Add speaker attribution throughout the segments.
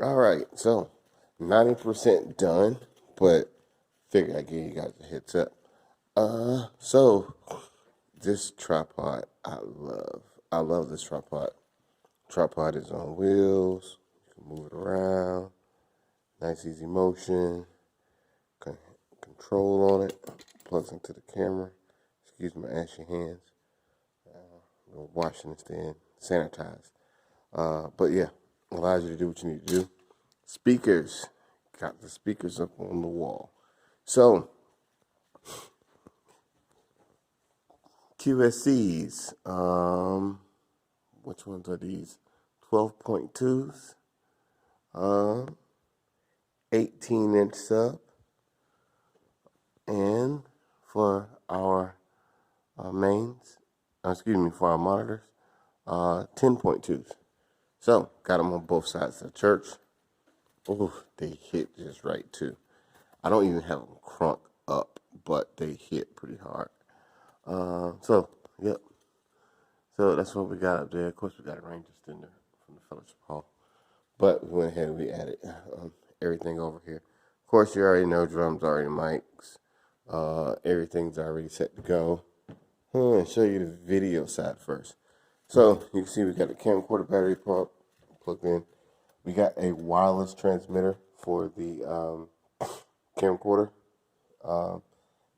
Speaker 1: All right, so 90% done, but figure I give you guys a heads up. So this tripod, I love. I love this tripod. Tripod is on wheels. You can move it around. Nice, easy motion. Con- Control on it. Plugs into the camera. Excuse my ashy hands. Washing and staying sanitized. But yeah, allows you to do what you need to do. Speakers. Got the speakers up on the wall. So, QSCs. Which ones are these? 12.2s. 18-inch sub. And for our mains, for our monitors, 10.2s. So, got them on both sides of the church. Ooh, they hit just right too. I don't even have them crunk up, but they hit pretty hard. Yep. So that's what we got up there. Of course, we got a ranger extender from the fellowship hall, but we went ahead and we added everything over here. Of course, you already know drums, already mics. Everything's already set to go. I'm going to show you the video side first. So you can see we got the camcorder battery plugged in. We got a wireless transmitter for the camcorder. So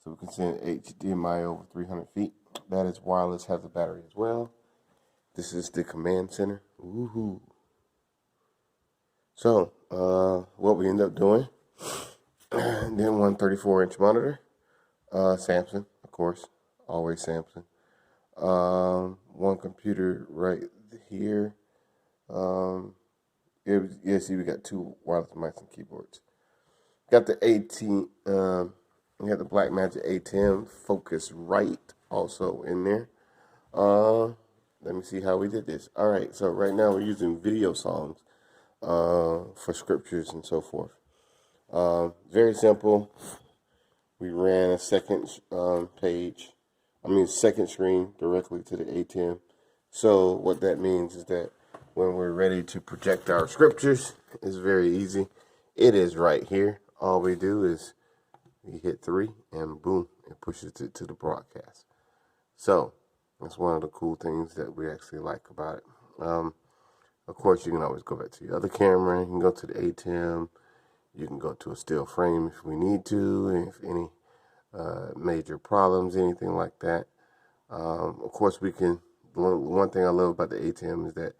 Speaker 1: we can send HDMI over 300 feet. That is wireless, has a battery as well. This is the command center. Woohoo. So, what we end up doing, then one 34-inch monitor, Samsung, of course, always Samsung. One computer right here. See, we got two wireless mice and keyboards. Got the 18, we got the Blackmagic ATEM Focusrite also in there. Let me see how we did this. All right, so right now we're using video songs for scriptures and so forth. Very simple. We ran a second second screen directly to the ATEM. So what that means is that when we're ready to project our scriptures, it's very easy. It is right here. All we do is we hit 3 and boom, it pushes it to the broadcast. So that's one of the cool things that we actually like about it. Of course, you can always go back to your other camera. You can go to the ATEM. You can go to a still frame if we need to, if any major problems, anything like that. Of course, we can. One thing I love about the ATEM is that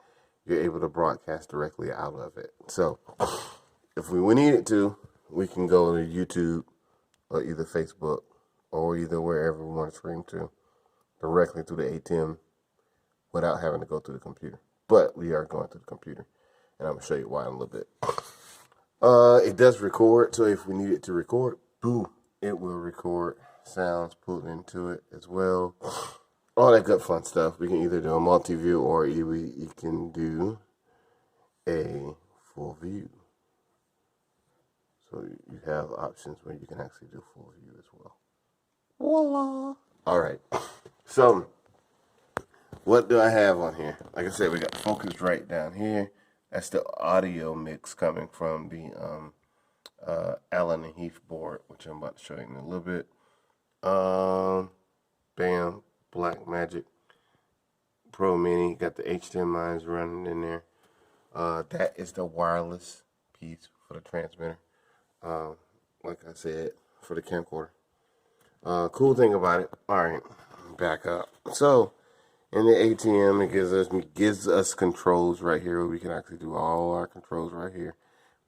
Speaker 1: you're able to broadcast directly out of it. So if we needed to, we can go to YouTube or either Facebook or either wherever we want to stream to directly through the ATEM without having to go through the computer. But we are going through the computer, and I'm going to show you why in a little bit. It does record, so if we need it to record, boom, it will record sounds pulled into it as well. All that good fun stuff. We can either do a multi-view or you can do a full view. So you have options where you can actually do full view as well. Voila! All right. So what do I have on here? Like I said, we got Focusrite down here. That's the audio mix coming from the Allen and Heath board, which I'm about to show you in a little bit. Bam, Blackmagic Pro Mini. Got the HDMI's running in there. That is the wireless piece for the transmitter. Like I said, for the camcorder. Cool thing about it. All right, back up. So in the ATEM, it gives us controls right here. We can actually do all our controls right here.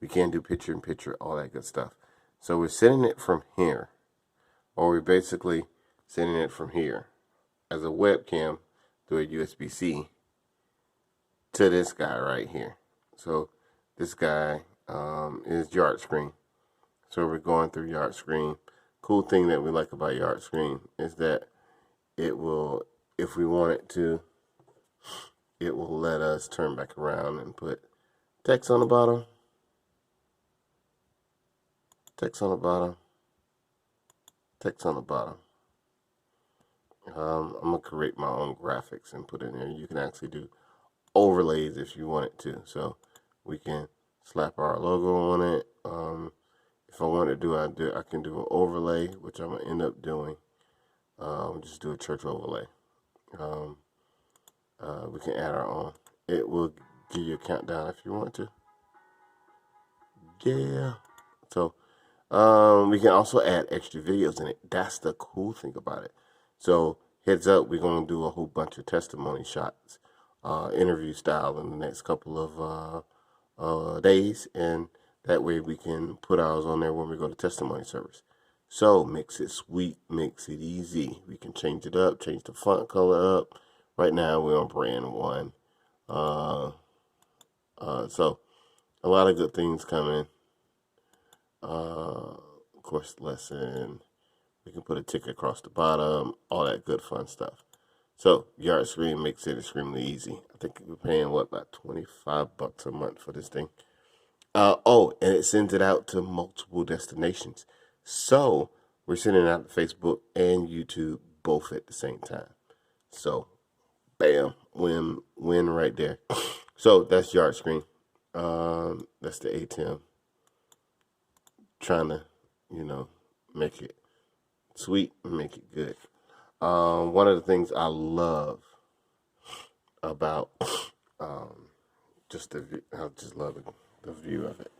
Speaker 1: We can do picture-in-picture, all that good stuff. So we're sending it from here, or we're basically sending it from here as a webcam through a USB-C to this guy right here. So this guy is Yard Screen. So we're going through Yard Screen. Cool thing that we like about Yard Screen is that it will, if we want it to, it will let us turn back around and put text on the bottom, text on the bottom, text on the bottom. I'm going to create my own graphics and put it in there. You can actually do overlays if you want it to. So we can slap our logo on it. If I want to do, I can do an overlay, which I'm gonna end up doing. Just do a church overlay. Um, we can add our own. It will give you a countdown if you want to. Yeah. So we can also add extra videos in it. That's the cool thing about it. So heads up, we're gonna do a whole bunch of testimony shots, interview style in the next couple of days, and that way we can put ours on there when we go to testimony service. So makes it sweet, makes it easy. We can change it up, change the font color up. Right now we're on brand 1. So a lot of good things coming. Course lesson. We can put a tick across the bottom, all that good fun stuff. So Yard Screen makes it extremely easy. I think we're paying about $25 a month for this thing. And it sends it out to multiple destinations. So we're sending it out to Facebook and YouTube both at the same time. So bam, win right there. So that's Yard Screen. That's the ATEM. Trying to, make it sweet and make it good. One of the things I love about I just love the view of it.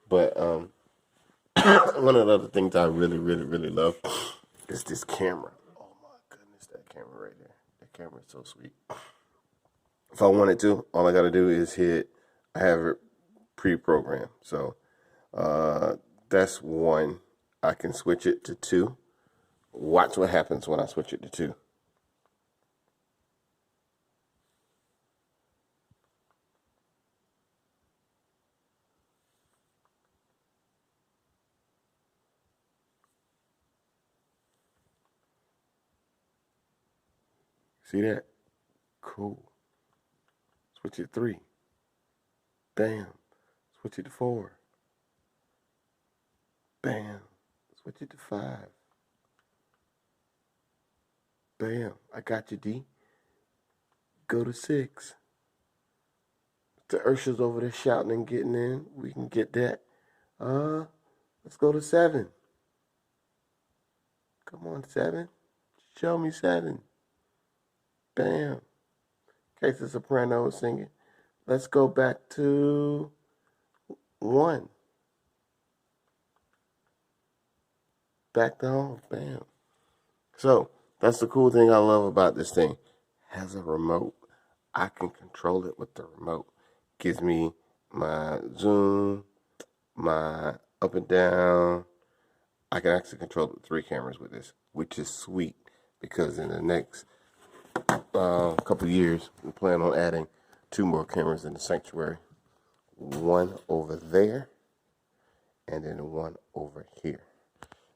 Speaker 1: But one of the other things I really, really, really love is this camera. Oh my goodness, that camera right there. That camera is so sweet. If I wanted to, all I got to do is I have it pre-programmed. So that's 1. I can switch it to 2. Watch what happens when I switch it to 2. See that? Cool. Switch it to 3. Bam. Switch it to 4. Bam. Switch it to 5. Bam. I got you, D. Go to 6. The Ursha's over there shouting and getting in. We can get that. Let's go to 7. Come on, 7. Show me 7. Bam. Casey Soprano is singing. Let's go back to 1. Back to home. Bam. So that's the cool thing I love about this thing. It has a remote. I can control it with the remote. Gives me my zoom, my up and down. I can actually control 3 cameras with this, which is sweet because in the next couple of years, we plan on adding 2 more cameras in the sanctuary. 1 over there, and then 1 over here.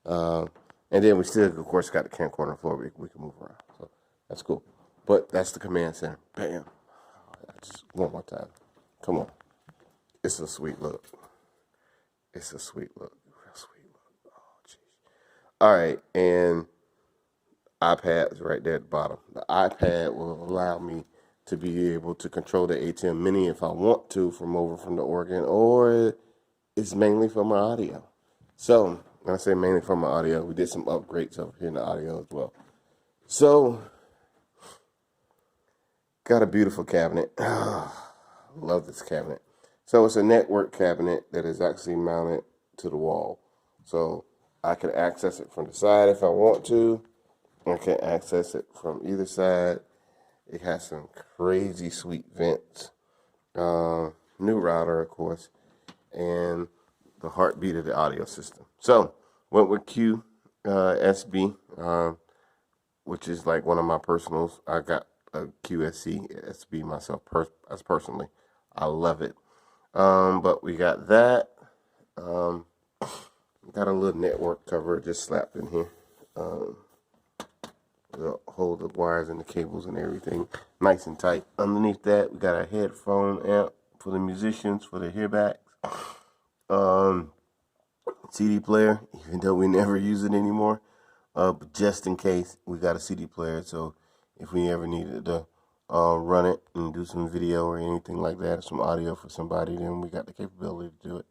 Speaker 1: And then we still, of course, got the camcorder on the floor. We can move around, so that's cool. But that's the command center. Bam. Just one more time. Come on. It's a sweet look. It's a sweet look. Real sweet look. Oh, jeez. All right, and iPad's right there at the bottom. The iPad will allow me to be able to control the ATEM Mini if I want to from the organ, or it's mainly for my audio. So when I say mainly for my audio, we did some upgrades over here in the audio as well. So got a beautiful cabinet. Love this cabinet. So it's a network cabinet that is actually mounted to the wall. So I can access it from the side if I want to. I can access it from either side. It has some crazy sweet vents. New router, of course, and the heartbeat of the audio system. So went with QSB, which is like one of my personals. I got a QSC SB myself as personally. I love it. But we got that. Got a little network cover just slapped in here. Hold the wires and the cables and everything nice and tight. Underneath that, we got a headphone amp for the musicians, for the hearbacks. CD player, even though we never use it anymore. But just in case, we got a CD player. So if we ever needed to run it and do some video or anything like that, or some audio for somebody, then we got the capability to do it.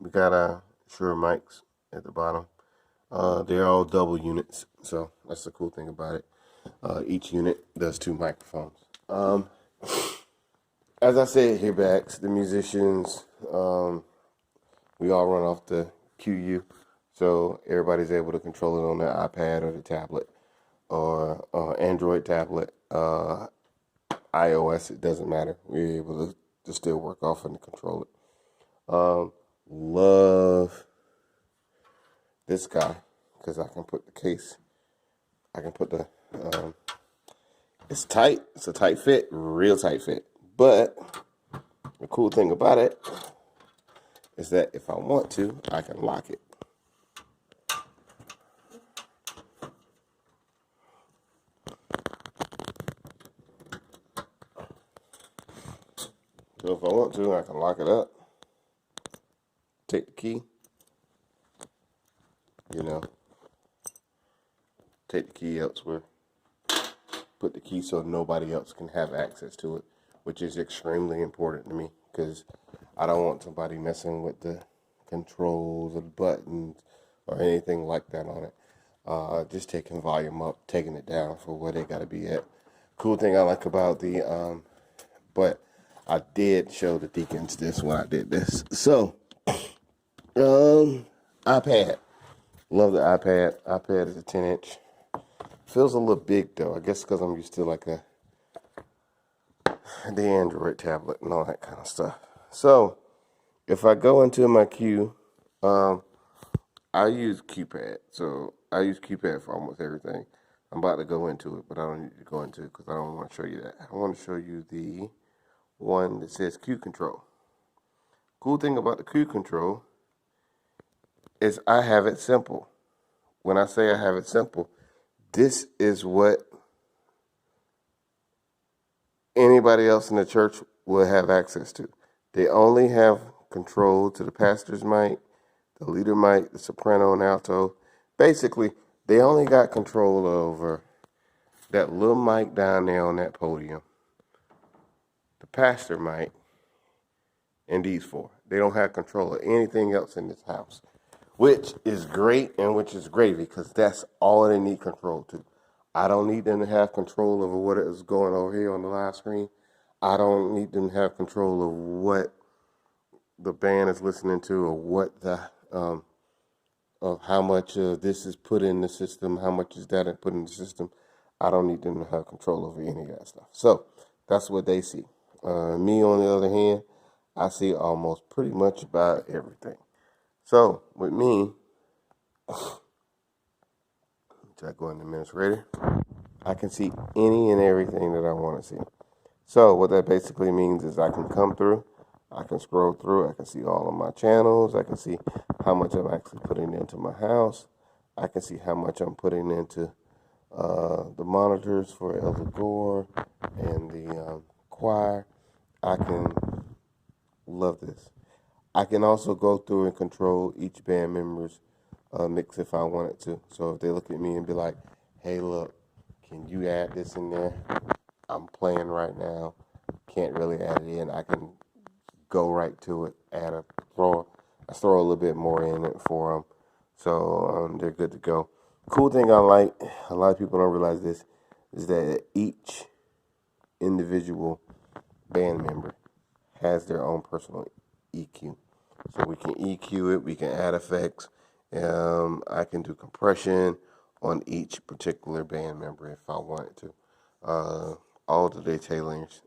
Speaker 1: We got Shure mics at the bottom. They're all double units, so that's the cool thing about it. Each unit does 2 microphones. As I said here, Bax, the musicians, we all run off the QU, so everybody's able to control it on their iPad or the tablet or Android tablet, iOS. It doesn't matter. We're able to still work off and control it. Love this guy because I can put the case. I can put the. It's tight. It's a tight fit, real tight fit. But the cool thing about it is that if I want to, I can lock it. So if I want to, I can lock it up, take the key, take the key elsewhere, put the key so nobody else can have access to it, which is extremely important to me because I don't want somebody messing with the controls or the buttons or anything like that on it. Just taking volume up, taking it down for where they got to be at. Cool thing I like about the, but I did show the deacons this when I did this. So, iPad. Love the iPad. iPad is a 10-inch. Feels a little big though. I guess because I'm used to like the Android tablet and all that kind of stuff. So, if I go into my queue, I use QPad. So, I use QPad for almost everything. I'm about to go into it, but I don't need to go into it because I don't want to show you that. I want to show you the one that says Q Control. Cool thing about the Q Control is I have it simple. When I say I have it simple, this is what anybody else in the church will have access to. They only have control to the pastor's mic, the leader mic, the soprano and alto. Basically, they only got control over that little mic down there on that podium, the pastor mic, and these 4. They don't have control of anything else in this house, which is great and which is gravy because that's all they need control to. I don't need them to have control over what is going over here on the live screen. I don't need them to have control of what the band is listening to or what the of how much this is put in the system, how much is that put in the system. I don't need them to have control over any of that stuff. So that's what they see. Me, on the other hand, I see almost pretty much about everything. So with me, which I go into administrator, I can see any and everything that I want to see. So what that basically means is I can come through, I can scroll through, I can see all of my channels, I can see how much I'm actually putting into my house, I can see how much I'm putting into the monitors for Elder Gore and the choir. I can love this. I can also go through and control each band member's mix if I wanted to. So if they look at me and be like, hey, look, can you add this in there? I'm playing right now. Can't really add it in. I can go right to it, throw a little bit more in it for them. So they're good to go. Cool thing I like, a lot of people don't realize this, is that each individual band member has their own personal EQ. So we can EQ it, we can add effects. I can do compression on each particular band member if I wanted to. All the detailings.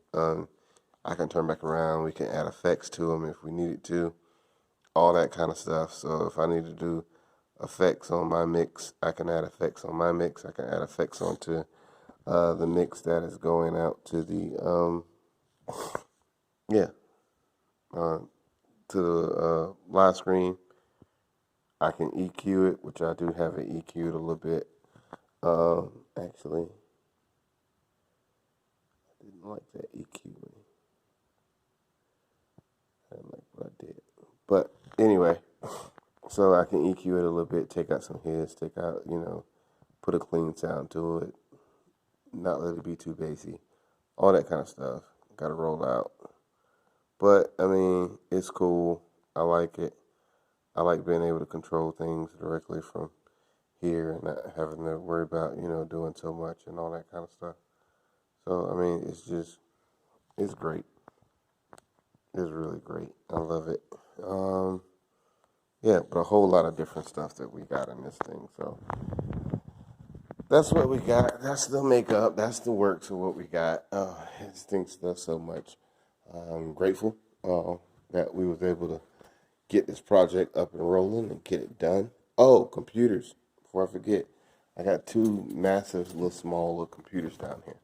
Speaker 1: I can turn back around. We can add effects to them if we needed to. All that kind of stuff. So if I need to do effects on my mix, I can add effects on my mix. I can add effects onto the mix that is going out to the to the live screen. I can EQ it, which I do have it EQ'd a little bit. Actually, I didn't like that EQ. I didn't like what I did. But anyway, so I can EQ it a little bit, take out some hits, put a clean sound to it, not let it be too bassy, all that kind of stuff. Got to roll out. But I mean, it's cool. I like it. I like being able to control things directly from here and not having to worry about, doing so much and all that kind of stuff. So, I mean, it's great. It's really great. I love it. Yeah, but a whole lot of different stuff that we got in this thing. So, that's what we got. That's the makeup. That's the work to what we got. This thing does so much. I'm grateful that we was able to get this project up and rolling and get it done. Oh, computers. Before I forget, I got two massive, small little computers down here.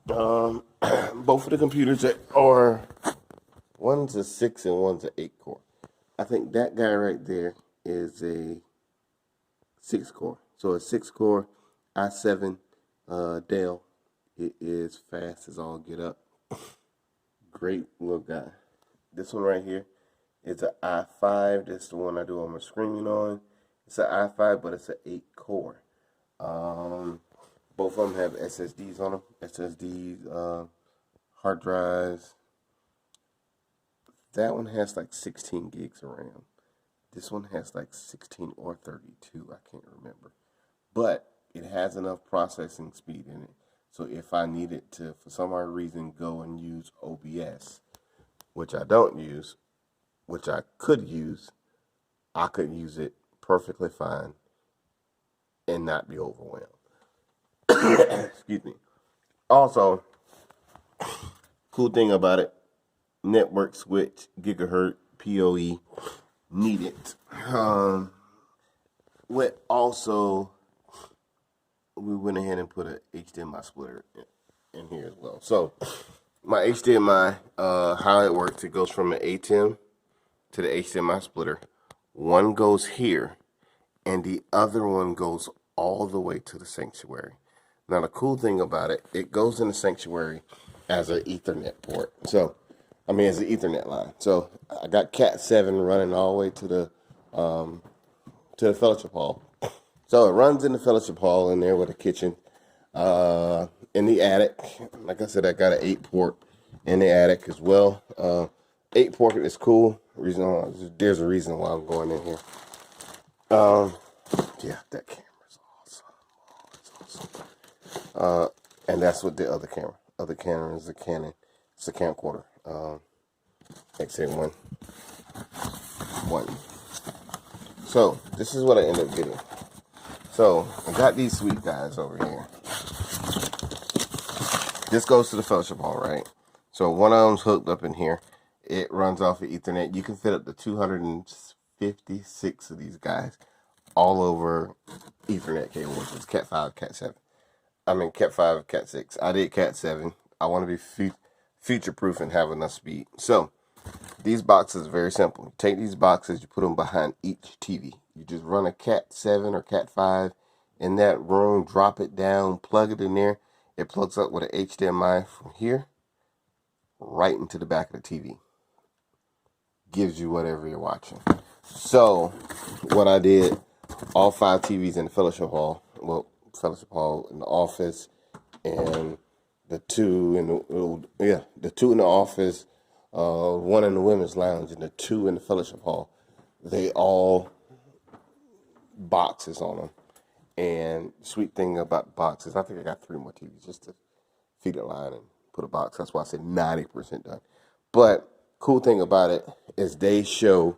Speaker 1: Both of the computers are, one's a 6 and one's an 8 core. I think that guy right there is a 6 core. So a 6 core i7 Dell. It is fast as all get up. Great little guy. This one right here is an i5. This is the one I do all my screening on. It's an i5, but it's an 8 core. Both of them have SSDs on them. SSDs, hard drives. That one has like 16 gigs of RAM. This one has like 16 or 32. I can't remember. But it has enough processing speed in it. So if I needed to, for some odd reason, go and use OBS, which I don't use, which I could use, I could use it perfectly fine and not be overwhelmed. Excuse me. Also, cool thing about it, network switch, gigahertz, PoE, needed. We went ahead and put a HDMI splitter in here as well. So my HDMI, how it works, it goes from an ATEM to the HDMI splitter. One goes here, and the other one goes all the way to the sanctuary. Now the cool thing about it, it goes in the sanctuary as an Ethernet port. So, as an Ethernet line. So I got Cat 7 running all the way to the fellowship hall. So it runs in the fellowship hall in there with a kitchen. In the attic, like I said, I got an 8 port in the attic as well. 8 port is cool. There's a reason why I'm going in here. Yeah, that camera's awesome. Oh, it's awesome. And that's what the other camera is a Canon. It's a camcorder. XA1. So this is what I ended up getting. So I got these sweet guys over here. This goes to the fellowship hall, right? So one of them's hooked up in here. It runs off of Ethernet. You can fit up to 256 of these guys all over Ethernet cable, which is Cat 5, Cat 7. Cat 5, Cat 6. I did Cat 7. I want to be future-proof and have enough speed. So these boxes are very simple. You take these boxes, you put them behind each TV. You just run a Cat 7 or Cat 5 in that room, drop it down, plug it in there. It plugs up with an HDMI from here right into the back of the TV. Gives you whatever you're watching. So what I did, all 5 TVs in the fellowship hall, in the office, and the 2 in the 2 in the office, 1 in the women's lounge, and the 2 in the fellowship hall. They all boxes on them. And sweet thing about boxes, I think I got 3 more TVs just to feed a line and put a box. That's why I said 90% done. But cool thing about it is they show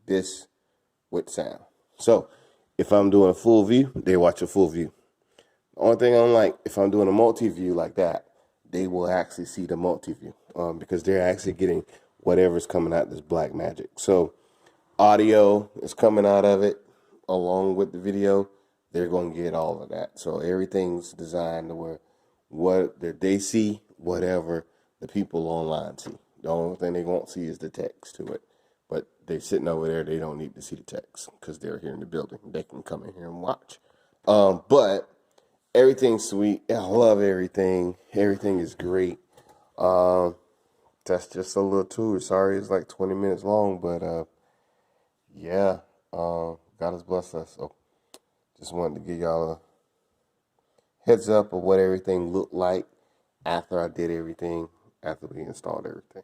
Speaker 1: this with sound. So if I'm doing a full view, they watch a full view. The only thing I don't like, if I'm doing a multi-view like that, they will actually see the multi-view because they're actually getting whatever's coming out this Black Magic. So audio is coming out of it along with the video. They're going to get all of that. So everything's designed to where what they see, whatever the people online see. The only thing they won't see is the text to it. But they're sitting over there. They don't need to see the text because they're here in the building. They can come in here and watch. But everything's sweet. I love everything. Everything is great. That's just a little tour. Sorry it's like 20 minutes long, but yeah. God has blessed us. So just wanted to give y'all heads up of what everything looked like after I did everything, after we installed everything.